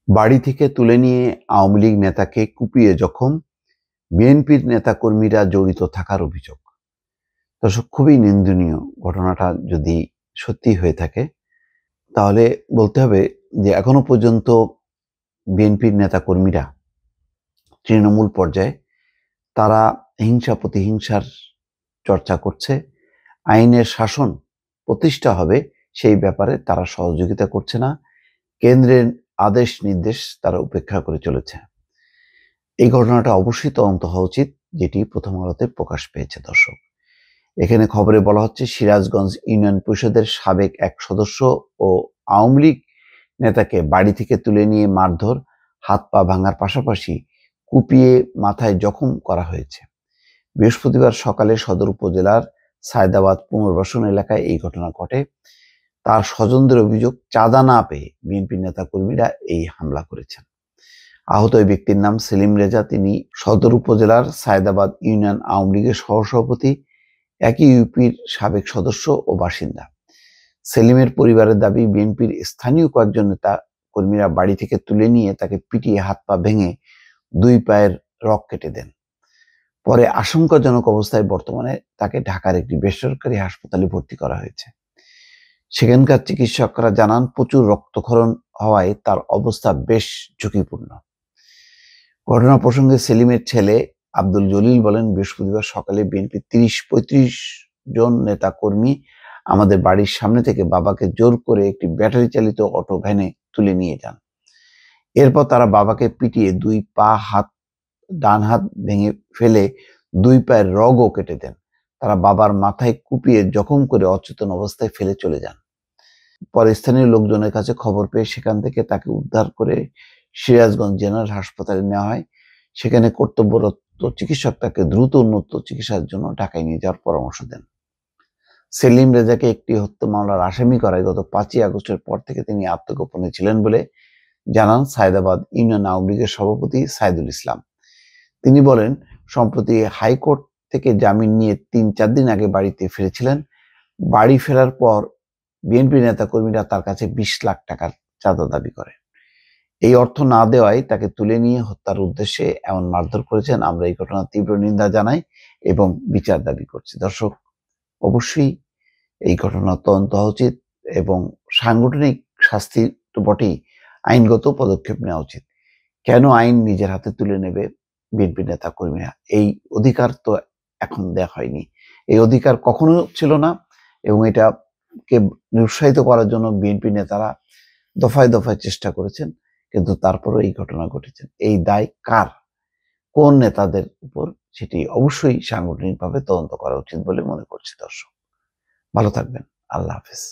বাড়ি থেকে তুলে নিয়ে আওয়ামী লীগ নেতাকে কুপিয়ে জখম, বিএনপির নেতাকর্মীরা জড়িত থাকার অভিযোগ। দর্শক, খুবই নিন্দনীয় ঘটনাটা যদি সত্যি হয়ে থাকে, তাহলে বলতে হবে যে এখনো পর্যন্ত বিএনপির নেতাকর্মীরা তৃণমূল পর্যায়ে তারা হিংসা প্রতিহিংসার চর্চা করছে। আইনের শাসন প্রতিষ্ঠা হবে সেই ব্যাপারে তারা সহযোগিতা করছে না। কেন্দ্রের আদেশ নির্দেশ তারা উপেক্ষা করে চলেছে। এই ঘটনাটা অবশ্যই তদন্ত হওয়া উচিত, যেটি প্রথম আলোতে প্রকাশ পেয়েছে। দর্শক, এখানে খবরে বলা হচ্ছে সিরাজগঞ্জ ইউনিয়ন পরিষদের সাবেক এক সদস্য ও আওয়ামী লীগ নেতাকে বাড়ি থেকে তুলে নিয়ে মারধর, হাত পা ভাঙার পাশাপাশি কুপিয়ে মাথায় জখম করা হয়েছে। বৃহস্পতিবার সকালে সদর উপজেলার সায়দাবাদ পুনর্বাসন এলাকায় এই ঘটনা ঘটে। তার স্বজনদের অভিযোগ, চাঁদা না পেয়ে বিএনপি নেতাকর্মীরা এই হামলা করেছেন। আহত ওই ব্যক্তির নাম সেলিম রেজা। তিনি সদর উপজেলার সায়দাবাদ ইউনিয়ন আওয়ামী লীগের সহসভাপতি, একই ইউপির সাবেক সদস্য ও বাসিন্দা। সেলিমের পরিবারের দাবি, বিএনপির স্থানীয় কয়েকজন নেতা কর্মীরা বাড়ি থেকে তুলে নিয়ে তাকে পিটিয়ে হাত পা ভেঙে 2 পায়ের রগ কেটে দেন। পরে আশঙ্কাজনক অবস্থায় বর্তমানে তাকে ঢাকার একটি বেসরকারি হাসপাতালে ভর্তি করা হয়েছে। সেখানকার চিকিৎসকরা জানান, প্রচুর রক্তক্ষরণ হওয়ায় তার অবস্থা বেশ ঝুঁকিপূর্ণ। ঘটনা প্রসঙ্গে সেলিমের ছেলে আব্দুল জলিল বলেন, বৃহস্পতিবার সকালে বিএনপির 30-35 জন নেতা কর্মী আমাদের বাড়ির সামনে থেকে বাবাকে জোর করে একটি ব্যাটারি চালিত অটো ভ্যানে তুলে নিয়ে যান। এরপর তারা বাবাকে পিটিয়ে 2 পা, ডান হাত ভেঙে ফেলে 2 পায়ের রগও কেটে দেন। তারা বাবার মাথায় কুপিয়ে জখম করে অচেতন অবস্থায় ফেলে চলে যান। পরে স্থানীয় লোকজনের কাছে খবর পেয়ে সেখান থেকে তাকে উদ্ধার করে সিরাজগঞ্জ জেনারেল হাসপাতালে নেওয়া হয়। সেখানে কর্তব্যরত চিকিৎসক তাকে দ্রুত উন্নত চিকিৎসার জন্য ঢাকায় নিয়ে যাওয়ার পরামর্শ দেন। সেলিম রেজাকে একটি হত্যা মামলার আসামি করায় গত 5ই আগস্টের পর থেকে তিনি আত্মগোপনে ছিলেন বলে জানান সায়দাবাদ ইউনিয়ন আওয়ামী লীগের সভাপতি সাইদুল ইসলাম। তিনি বলেন, সম্প্রতি হাইকোর্ট থেকে জামিন নিয়ে 3-4 দিন আগে বাড়িতে ফিরেছিলেন। বাড়ি ফেরার পর বিএনপি নেতাকর্মীরা তার কাছে 20 লাখ টাকার চাঁদা দাবি করে। এই অর্থ না দেওয়ায় তাকে তুলে নিয়ে হত্যার উদ্দেশ্যে এমন মারধর করেছেন। আমরা এই ঘটনার তীব্র নিন্দা জানাই এবং বিচার দাবি করছি। দর্শক, অবশ্যই এই ঘটনা তদন্ত হওয়া উচিত এবং সাংগঠনিক শাস্তি তো বটেই, আইনগত পদক্ষেপ নেওয়া উচিত। কেন আইন নিজের হাতে তুলে নেবে বিএনপি নেতা কর্মীরা? এই অধিকার তো এখন দেয়া হয়নি, এই অধিকার কখনো ছিল না এবং এটাকে নিরুৎসাহিত করার জন্য বিএনপি নেতারা দফায় দফায় চেষ্টা করেছেন, কিন্তু তারপরও এই ঘটনা ঘটেছে। এই দায় কার, কোন নেতাদের উপর, সেটি অবশ্যই সাংগঠনিকভাবে তদন্ত করা উচিত বলে মনে করছি। দর্শক, ভালো থাকবেন। আল্লাহ হাফেজ।